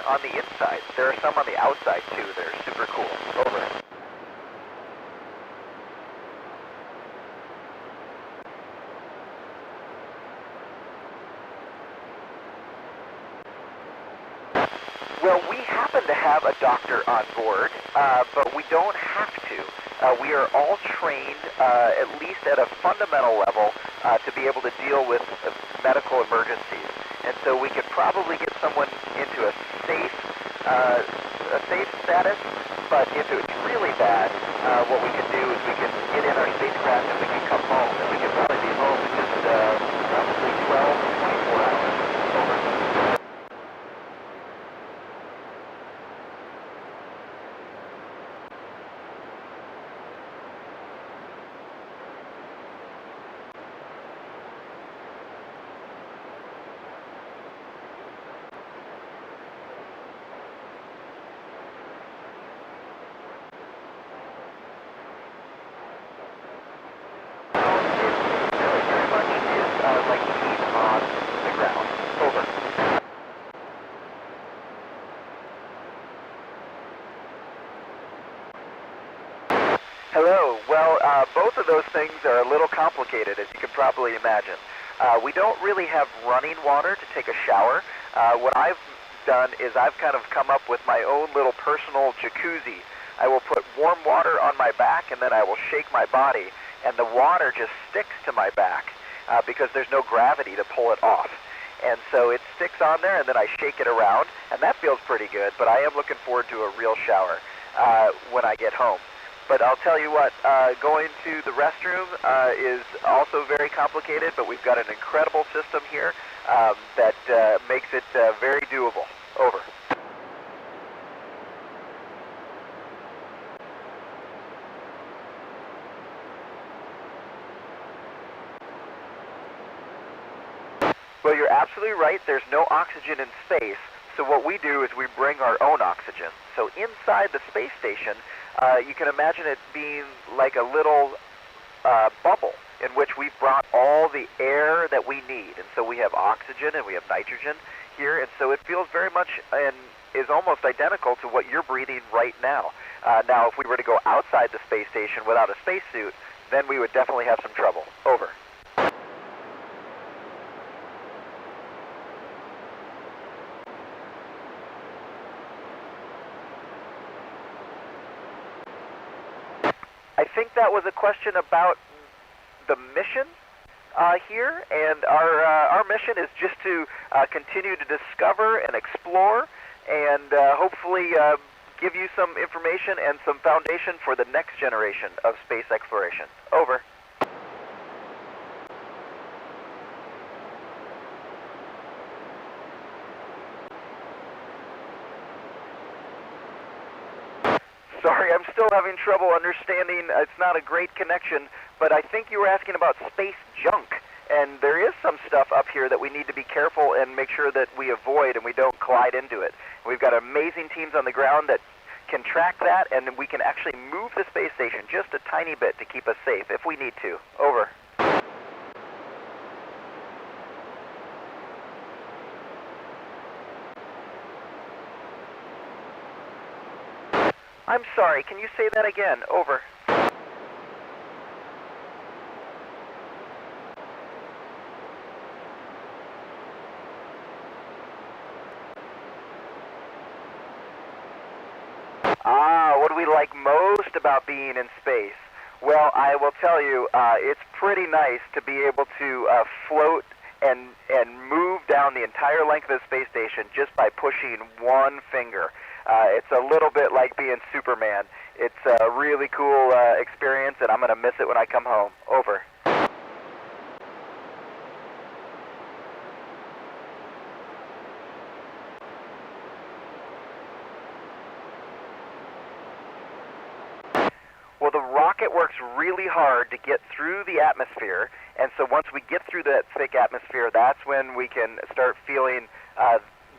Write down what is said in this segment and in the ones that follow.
on the inside. There are some on the outside too. They're super cool. Over. Well, we happen to have a doctor on board, but we don't have to. We are all trained, at least at a fundamental level, to be able to deal with medical emergencies. And so we could probably get someone into a safe status, but if it's really bad, what we can do is we can get in our spacecraft and we can come home, and we can probably be home in just probably 12 to 24 hours. Over. Hello. Well, both of those things are a little complicated, as you can probably imagine. We don't really have running water to take a shower. What I've done is I've kind of come up with my own little personal jacuzzi. I will put warm water on my back, and then I will shake my body, and the water just sticks to my back because there's no gravity to pull it off. And so it sticks on there, and then I shake it around, and that feels pretty good, but I am looking forward to a real shower when I get home. But I'll tell you what, going to the restroom is also very complicated, but we've got an incredible system here that makes it very doable. Over. Well, you're absolutely right. There's no oxygen in space. So what we do is we bring our own oxygen. So inside the space station, you can imagine it being like a little bubble in which we've brought all the air that we need. And so we have oxygen and we have nitrogen here. And so it feels very much and is almost identical to what you're breathing right now. Now, if we were to go outside the space station without a spacesuit, then we would definitely have some trouble. Over. I think that was a question about the mission here, and our mission is just to continue to discover and explore and hopefully give you some information and some foundation for the next generation of space exploration. Over. Sorry, I'm still having trouble understanding. It's not a great connection, but I think you were asking about space junk. And there is some stuff up here that we need to be careful and make sure that we avoid and we don't collide into it. We've got amazing teams on the ground that can track that, and we can actually move the space station just a tiny bit to keep us safe if we need to. Over. I'm sorry, can you say that again? Over. What do we like most about being in space? Well, I will tell you, it's pretty nice to be able to float and move down the entire length of the space station just by pushing one finger. It's a little bit like being Superman. It's a really cool experience, and I'm going to miss it when I come home. Over. Well, the rocket works really hard to get through the atmosphere, and so once we get through that thick atmosphere, that's when we can start feeling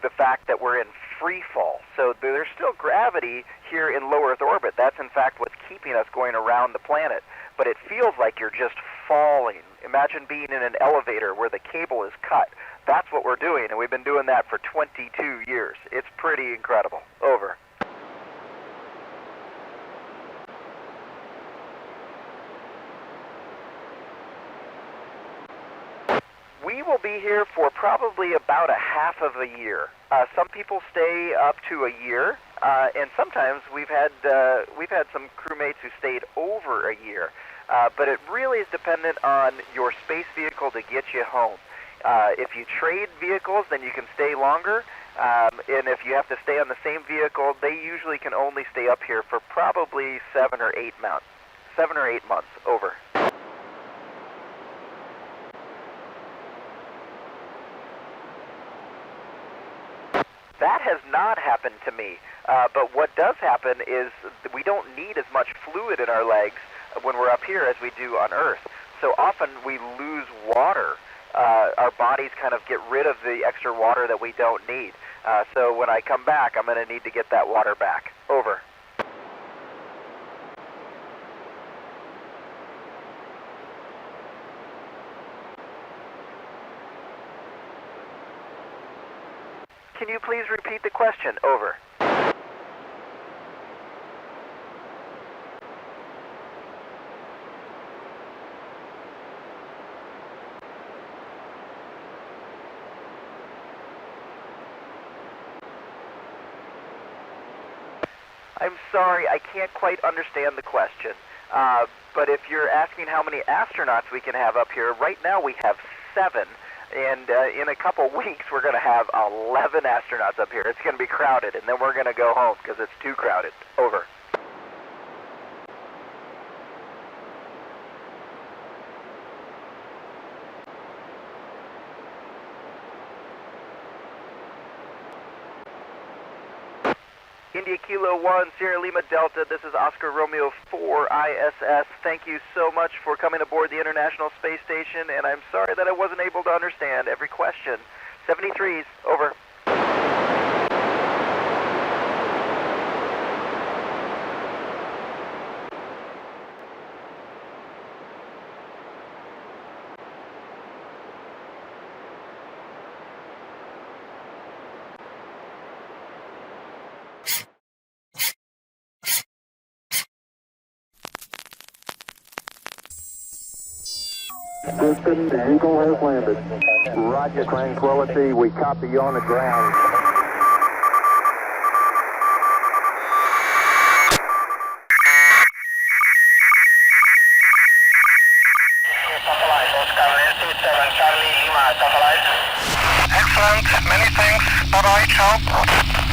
the fact that we're in free fall. So there's still gravity here in low Earth orbit. That's in fact what's keeping us going around the planet. But it feels like you're just falling. Imagine being in an elevator where the cable is cut. That's what we're doing, and we've been doing that for 22 years. It's pretty incredible. Over. We will be here for probably about a half of a year. Some people stay up to a year, and sometimes we've had some crewmates who stayed over a year. But it really is dependent on your space vehicle to get you home. If you trade vehicles, then you can stay longer. And if you have to stay on the same vehicle, they usually can only stay up here for probably 7 or 8 months. 7 or 8 months. Over. That has not happened to me, but what does happen is we don't need as much fluid in our legs when we're up here as we do on Earth. So often we lose water. Our bodies kind of get rid of the extra water that we don't need. So when I come back, I'm going to need to get that water back. Over. Can you please repeat the question? Over. I'm sorry, I can't quite understand the question. But if you're asking how many astronauts we can have up here, right now we have 7. And in a couple weeks, we're going to have 11 astronauts up here. It's going to be crowded, and then we're going to go home because it's too crowded. Over. India Kilo 1, Sierra Lima Delta, this is Oscar Romeo 4 ISS. Thank you so much for coming aboard the International Space Station, and I'm sorry that I wasn't able to understand every question. 73s, over. Houston, the Eagle has landed. Roger, Tranquility. We copy you on the ground. Satellite, Oscar, LT7, Charlie, Lima, satellite. Excellent, many thanks. Bye-bye, ciao.